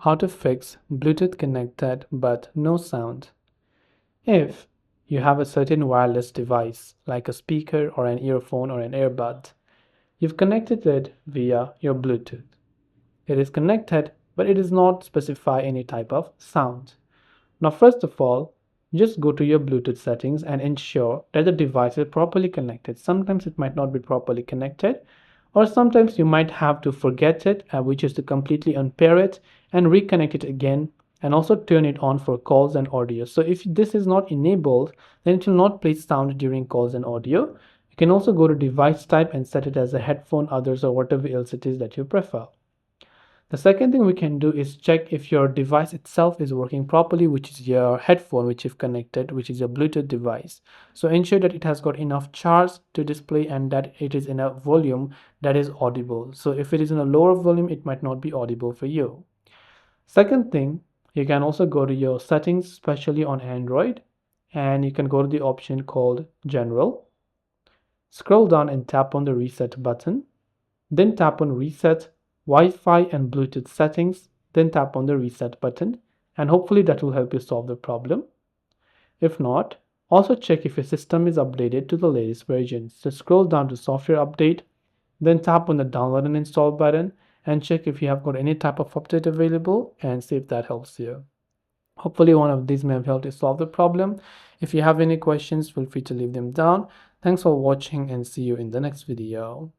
how to fix Bluetooth connected but no sound. If you have a certain wireless device like a speaker or an earphone or an earbud, you've connected it via your Bluetooth. It is connected, but it does not specify any type of sound. Now, first of all, just go to your Bluetooth settings and ensure that the device is properly connected. Sometimes it might not be properly connected, or sometimes you might have to forget it, which is to completely unpair it and reconnect it again, and also turn it on for calls and audio. So if this is not enabled, then it will not play sound during calls and audio. You can also go to device type and set it as a headphone, others, or whatever else it is that you prefer. The second thing we can do is check if your device itself is working properly, which is your headphone, which you've connected, which is your Bluetooth device. So ensure that it has got enough charge to display and that it is in a volume that is audible. So if it is in a lower volume, it might not be audible for you. Second thing, you can also go to your settings, especially on Android, and you can go to the option called General. Scroll down and tap on the reset button. Then tap on Reset Wi-Fi and Bluetooth settings, then tap on the reset button, and hopefully that will help you solve the problem. If not, also check if your system is updated to the latest version. So scroll down to software update, then tap on the download and install button and check if you have got any type of update available and see if that helps you. Hopefully one of these may have helped you solve the problem. If you have any questions, feel free to leave them down. Thanks for watching and see you in the next video.